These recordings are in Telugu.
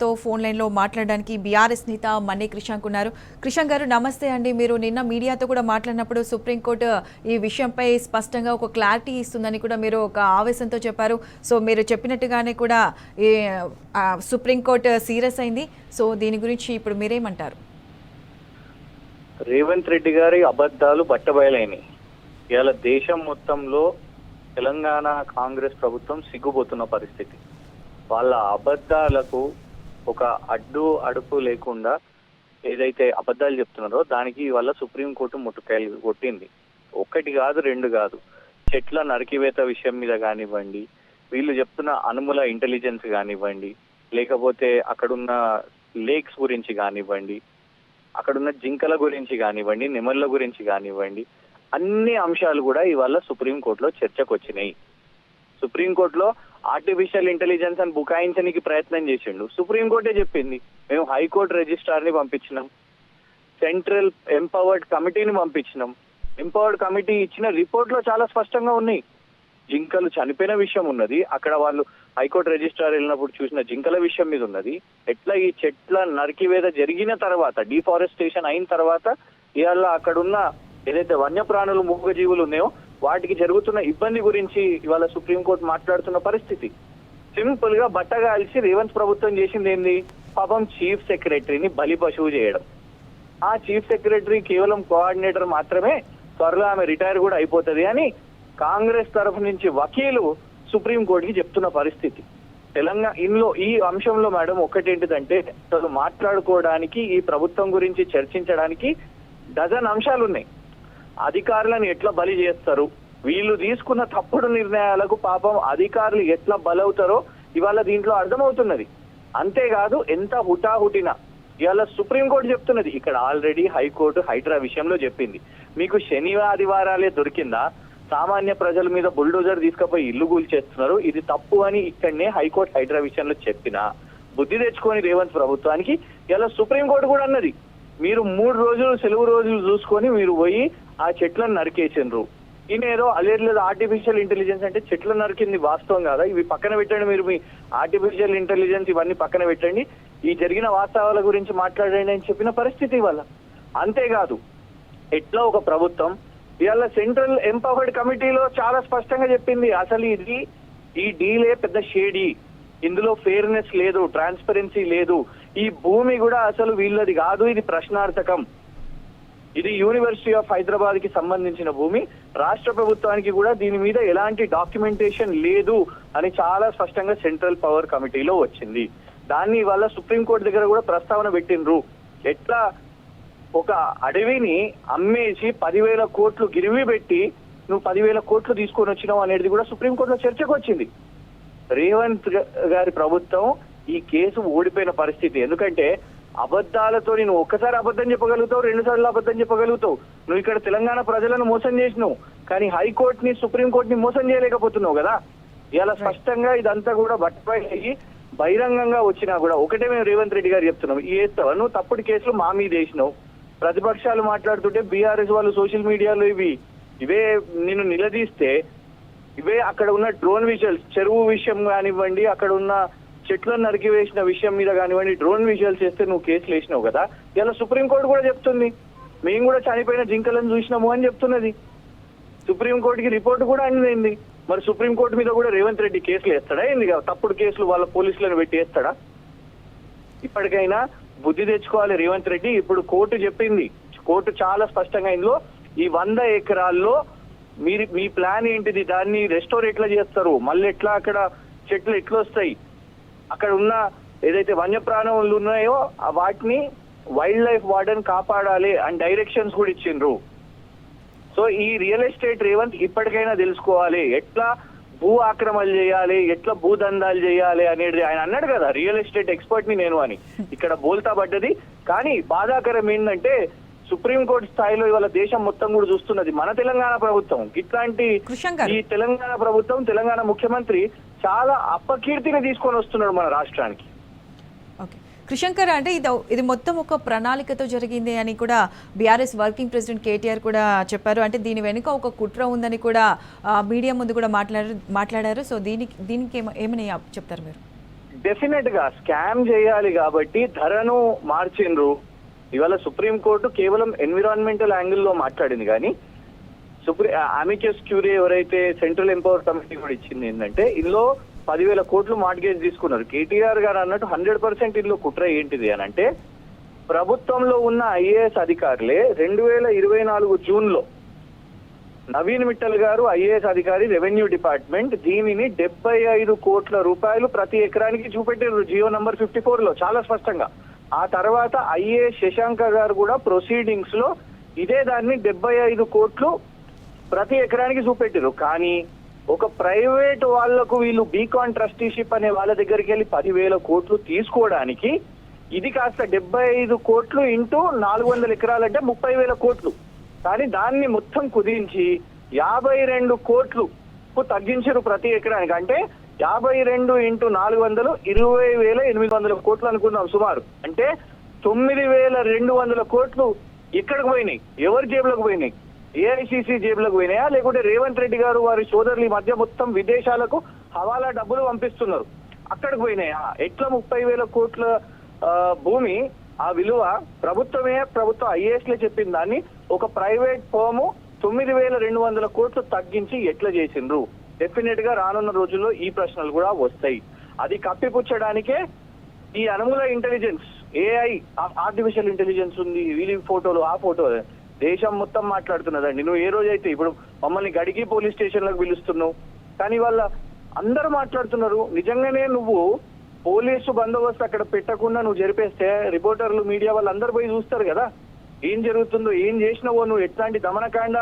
తో ఫోన్ లైన్ లో మాట్లాడడానికి బీఆర్ఎస్ నేత మన్నే క్రిషాంక్ ఉన్నారు. క్రిషాంక్ గారు నమస్తే అండి. మీరు నిన్న మీడియాతో కూడా మాట్లాడినప్పుడు సుప్రీంకోర్టు ఈ విషయంపై స్పష్టంగా ఒక క్లారిటీ ఇస్తుందని కూడా మీరు ఒక ఆవేశంతో చెప్పారు. సో మీరు చెప్పినట్టుగానే కూడా ఈ సుప్రీంకోర్టు సీరియస్ అయింది. సో దీని గురించి ఇప్పుడు మీరేమంటారు? రేవంత్ రెడ్డి గారి అబద్ధాలు బట్టబయలైనాయి. ఇవాళ దేశం మొత్తంలో తెలంగాణ కాంగ్రెస్ ప్రభుత్వం సిగ్గుపోతున్న పరిస్థితి. వాళ్ళ అబద్ధాలకు ఒక అడుపు లేకుండా ఏదైతే అబద్ధాలు చెప్తున్నారో దానికి వాళ్ళ సుప్రీంకోర్టు ముట్టుకాయలు కొట్టింది. ఒకటి కాదు, రెండు కాదు. చెట్ల నరికివేత విషయం మీద కానివ్వండి, వీళ్ళు చెప్తున్న అనుముల ఇంటెలిజెన్స్ కానివ్వండి, లేకపోతే అక్కడున్న లేక్స్ గురించి కానివ్వండి, అక్కడున్న జింకల గురించి కానివ్వండి, నెమళ్ళ గురించి కానివ్వండి, అన్ని అంశాలు కూడా ఇవాళ సుప్రీంకోర్టులో చర్చకు వచ్చినాయి. సుప్రీంకోర్టులో ఆర్టిఫిషియల్ ఇంటెలిజెన్స్ అని బుకాయించడానికి ప్రయత్నం చేసిండు. సుప్రీంకోర్టే చెప్పింది, మేము హైకోర్టు రిజిస్ట్రార్ ని పంపించినాం, సెంట్రల్ ఎంపవర్డ్ కమిటీని పంపించినాం. ఎంపవర్డ్ కమిటీ ఇచ్చిన రిపోర్ట్ లో చాలా స్పష్టంగా ఉన్నాయి. జింకలు చనిపోయిన విషయం ఉన్నది, అక్కడ వాళ్ళు హైకోర్టు రిజిస్ట్రార్ వెళ్ళినప్పుడు చూసిన జింకల విషయం మీద ఉన్నది. ఎట్లా ఈ చెట్ల నరికివేత జరిగిన తర్వాత, డిఫారెస్టేషన్ అయిన తర్వాత ఇవాళ అక్కడున్న ఏదైతే వన్యప్రాణులు మూగజీవులు ఉన్నాయో వాటికి జరుగుతున్న ఇబ్బంది గురించి ఇవాళ సుప్రీంకోర్టు మాట్లాడుతున్న పరిస్థితి. సింపుల్ గా బట్టగాల్చి రేవంత్ ప్రభుత్వం చేసింది ఏంది? పాపం చీఫ్ సెక్రటరీని బలి పశువు చేయడం. ఆ చీఫ్ సెక్రటరీ కేవలం కోఆర్డినేటర్ మాత్రమే, త్వరలో ఆమె రిటైర్ కూడా అయిపోతుంది అని కాంగ్రెస్ తరఫు నుంచి వకీలు సుప్రీంకోర్టుకి చెప్తున్న పరిస్థితి. తెలంగాణ ఈ అంశంలో మేడం ఒకటేంటిదంటే, అసలు మాట్లాడుకోవడానికి, ఈ ప్రభుత్వం గురించి చర్చించడానికి డజన్ అంశాలు ఉన్నాయి. అధికారులను ఎట్లా బలి చేస్తారు, వీళ్ళు తీసుకున్న తప్పుడు నిర్ణయాలకు పాపం అధికారులు ఎట్లా బలవుతారో ఇవాళ దీంట్లో అర్థమవుతున్నది. అంతేకాదు, ఎంత హుటాహుటిన ఇవాళ సుప్రీంకోర్టు చెప్తున్నది. ఇక్కడ ఆల్రెడీ హైకోర్టు హైడ్రా విషయంలో చెప్పింది. మీకు శని ఆదివారాలే దొరికిందా? సామాన్య ప్రజల మీద బుల్డోజర్ తీసుకుపోయి ఇల్లు కూల్చేస్తున్నారు, ఇది తప్పు అని ఇక్కడనే హైకోర్టు హైడ్రా విషయంలో చెప్పినా బుద్ధి తెచ్చుకొని రేవంత్ ప్రభుత్వానికి ఇలా సుప్రీంకోర్టు కూడా అన్నది, మీరు 3 రోజులు సెలవు రోజులు చూసుకొని మీరు పోయి ఆ చెట్లను నరికేసిండ్రు. ఈయనేదో అలేర్లేదు ఆర్టిఫిషియల్ ఇంటెలిజెన్స్ అంటే చెట్లు నరికింది వాస్తవం కాదా? ఇవి పక్కన పెట్టండి, మీరు మీ ఆర్టిఫిషియల్ ఇంటెలిజెన్స్ ఇవన్నీ పక్కన పెట్టండి, ఈ జరిగిన వాస్తవాల గురించి మాట్లాడండి అని చెప్పిన పరిస్థితి ఇవాళ. అంతేకాదు, ఎట్లా ఒక ప్రభుత్వం ఇవాళ సెంట్రల్ ఎంపవర్డ్ కమిటీలో చాలా స్పష్టంగా చెప్పింది, అసలు ఈ డీలే పెద్ద షేడీ, ఇందులో ఫెయిర్నెస్ లేదు, ట్రాన్స్పరెన్సీ లేదు, ఈ భూమి కూడా అసలు వీళ్ళది కాదు, ఇది ప్రశ్నార్థకం, ఇది యూనివర్సిటీ ఆఫ్ హైదరాబాద్ కి సంబంధించిన భూమి, రాష్ట్ర ప్రభుత్వానికి కూడా దీని మీద ఎలాంటి డాక్యుమెంటేషన్ లేదు అని చాలా స్పష్టంగా సెంట్రల్ పవర్ కమిటీలో వచ్చింది. దాన్ని ఇవాళ సుప్రీంకోర్టు దగ్గర కూడా ప్రస్తావన పెట్టిండ్రు. ఎట్లా ఒక అడవిని అమ్మేసి 10,000 కోట్లు గిరివి పెట్టి నువ్వు 10,000 కోట్లు తీసుకొని వచ్చినావు అనేది కూడా సుప్రీంకోర్టులో చర్చకు వచ్చింది. రేవంత్ గారి ప్రభుత్వం ఈ కేసు ఓడిపోయిన పరిస్థితి. ఎందుకంటే అబద్ధాలతో నువ్వు ఒక్కసారి అబద్ధం చెప్పగలుగుతావు, 2 సార్లు అబద్ధం చెప్పగలుగుతావు. నువ్వు ఇక్కడ తెలంగాణ ప్రజలను మోసం చేసినావు, కానీ హైకోర్టుని సుప్రీంకోర్టుని మోసం చేయలేకపోతున్నావు కదా. ఇలా స్పష్టంగా ఇదంతా కూడా బట్టపై బహిరంగంగా వచ్చినా కూడా ఒకటే మేము రేవంత్ రెడ్డి గారు చెప్తున్నాం, వేస్తావా నువ్వు తప్పుడు కేసులు మా మీద వేసినావు. ప్రతిపక్షాలు మాట్లాడుతుంటే బీఆర్ఎస్ వాళ్ళు సోషల్ మీడియాలో ఇవే నిన్ను నిలదీస్తే, ఇవే అక్కడ ఉన్న డ్రోన్ విజువల్స్, చెరువు విషయం కానివ్వండి, అక్కడ ఉన్న చెట్లను నరికివేసిన విషయం మీద కానివ్వండి, డ్రోన్ విజువల్స్ చేస్తే నువ్వు కేసులు వేసినావు కదా. ఇలా సుప్రీంకోర్టు కూడా చెప్తుంది, మేము కూడా చనిపోయిన జింకలను చూసినాము అని చెప్తున్నది. సుప్రీంకోర్టుకి రిపోర్టు కూడా అందింది. మరి సుప్రీంకోర్టు మీద కూడా రేవంత్ రెడ్డి కేసులు వేస్తాడా ఏంది? తప్పుడు కేసులు వాళ్ళ పోలీసులను పెట్టి వేస్తాడా? ఇప్పటికైనా బుద్ధి తెచ్చుకోవాలి రేవంత్ రెడ్డి. ఇప్పుడు కోర్టు చెప్పింది, కోర్టు చాలా స్పష్టంగా ఇందులో ఈ 100 ఎకరాల్లో మీ ప్లాన్ ఏంటిది, దాన్ని రెస్టోర్ ఎట్లా చేస్తారు, మళ్ళీ ఎట్లా అక్కడ చెట్లు ఎట్లా వస్తాయి, అక్కడ ఉన్న ఏదైతే వన్యప్రాణులు ఉన్నాయో వాటిని వైల్డ్ లైఫ్ వార్డెన్ కాపాడాలి అని డైరెక్షన్స్ కూడా ఇచ్చిండ్రు. సో ఈ రియల్ ఎస్టేట్ రేవంత్ ఇప్పటికైనా తెలుసుకోవాలి, ఎట్లా భూ ఆక్రమణలు చేయాలి, ఎట్లా భూదందాలు చేయాలి అనేది. ఆయన అన్నాడు కదా, రియల్ ఎస్టేట్ ఎక్స్పర్ట్ ని నేను అని. ఇక్కడ బోల్తా పడ్డది. కానీ బాధాకరం ఏంటంటే సుప్రీంకోర్టు స్థాయిలో ఇవాళ దేశం మొత్తం కూడా చూస్తున్నది మన తెలంగాణ ప్రభుత్వం. ఇట్లాంటి ఈ తెలంగాణ ప్రభుత్వం, తెలంగాణ ముఖ్యమంత్రి చాలా అపకీర్తిని తీసుకొని వస్తున్నాడు మన రాష్ట్రానికి. కృషంకర్, అంటే ఇది మొత్తం ఒక ప్రణాళికతో జరిగింది అని కూడా బీఆర్ఎస్ వర్కింగ్ ప్రెసిడెంట్ కేటీఆర్ కూడా చెప్పారు. అంటే దీని వెనుక ఒక కుట్ర ఉందని కూడా మీడియా ముందు కూడా మాట్లాడారు. సో దీనికి ఏమని చెప్తారు మీరు? డెఫినెట్ గా స్కామ్ చేయాలి కాబట్టి ధరను మార్చిండ్రు. ఇవాళ సుప్రీంకోర్టు కేవలం ఎన్విరాన్మెంటల్ యాంగిల్లో మాట్లాడింది కానీ అమికస్ క్యూరీ ఎవరైతే సెంట్రల్ ఎంపవర్ కమిటీ కూడా ఇచ్చింది ఏంటంటే ఇందులో 10,000 కోట్లు మార్గేజ్ తీసుకున్నారు. కేటీఆర్ గారు అన్నట్టు 100% ఇందులో కుట్ర ఏంటిది అని అంటే ప్రభుత్వంలో ఉన్న ఐఏఎస్ అధికారులే 2024 జూన్లో నవీన్ మిట్టల్ గారు ఐఏఎస్ అధికారి రెవెన్యూ డిపార్ట్మెంట్ దీనిని 75 కోట్ల రూపాయలు ప్రతి ఎకరానికి చూపెట్టారు జియో నంబర్ 54లో చాలా స్పష్టంగా. ఆ తర్వాత ఐఏఎస్ శశాంక గారు కూడా ప్రొసీడింగ్స్ లో ఇదే దాన్ని 75 కోట్లు ప్రతి ఎకరానికి చూపెట్టారు. కానీ ఒక ప్రైవేట్ వాళ్లకు వీళ్ళు బీకాన్ ట్రస్టీషిప్ అనే వాళ్ళ దగ్గరికి వెళ్ళి 10,000 కోట్లు తీసుకోవడానికి ఇది కాస్త 75 కోట్లు ఇంటూ 400 ఎకరాలంటే 30,000 కోట్లు. కానీ దాన్ని మొత్తం కుదించి 52 కోట్లు తగ్గించారు ప్రతి ఎకరానికి. అంటే 52 ఇంటూ 400 20,800 కోట్లు అనుకుందాం సుమారు. అంటే 9,200 కోట్లు ఎక్కడికి పోయినాయి, ఎవరి జేబులకు పోయినాయి? ఏఐసిసి జేబులకు పోయినాయా లేకుంటే రేవంత్ రెడ్డి గారు వారి సోదరులు ఈ మధ్య మొత్తం విదేశాలకు హవాలా డబ్బులు పంపిస్తున్నారు అక్కడికి పోయినాయా? ఎట్లా 30,000 కోట్ల భూమి ఆ విలువ ప్రభుత్వ ఐఏఎస్లే చెప్పిన దాన్ని ఒక ప్రైవేట్ ఫర్మ్ 9,200 కోట్లు తగ్గించి ఎట్లా చేసిండ్రు? డెఫినెట్ గా రానున్న రోజుల్లో ఈ ప్రశ్నలు కూడా వస్తాయి. అది కప్పిపుచ్చడానికే ఈ అనుమూల ఇంటెలిజెన్స్ ఏఐ ఆర్టిఫిషియల్ ఇంటెలిజెన్స్ ఉంది, వీళ్ళ ఫోటోలు ఆ ఫోటో దేశం మొత్తం మాట్లాడుతున్నదండి. నువ్వు ఏ రోజైతే ఇప్పుడు మమ్మల్ని గడికి పోలీస్ స్టేషన్లకు పిలుస్తున్నావు కానీ వాళ్ళ అందరూ మాట్లాడుతున్నారు. నిజంగానే నువ్వు పోలీసు బందోబస్తు అక్కడ పెట్టకుండా నువ్వు జరిపేస్తే రిపోర్టర్లు మీడియా వాళ్ళు అందరు పోయి చూస్తారు కదా ఏం జరుగుతుందో, ఏం చేసినావో, నువ్వు ఎట్లాంటి దమనకాండ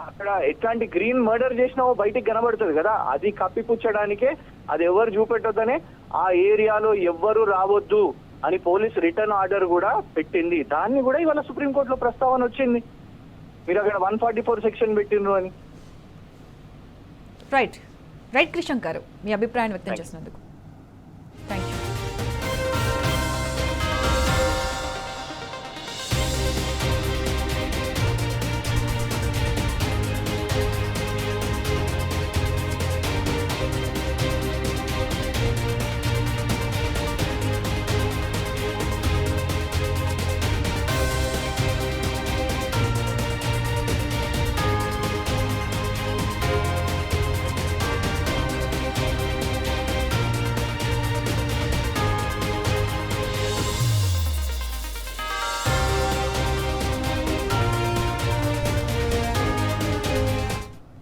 అక్కడ ఎట్లాంటి గ్రీన్ మర్డర్ చేసినావో బయటికి కనబడుతుంది కదా. అది కప్పిపుచ్చడానికే అది ఎవరు చూపెట్టొద్దనే ఆ ఏరియాలో ఎవ్వరు రావద్దు అని పోలీస్ రిటర్న్ ఆర్డర్ కూడా పెట్టింది. దాన్ని కూడా ఇవాళ సుప్రీంకోర్టులో ప్రస్తావన వచ్చింది. మీరు అక్కడ 144 సెక్షన్ పెట్టిండ్రు అని. రైట్ రైట్ క్రిషంక్ గారు, మీ అభిప్రాయాన్ని వ్యక్తం చేసినందుకు థ్యాంక్ యూ.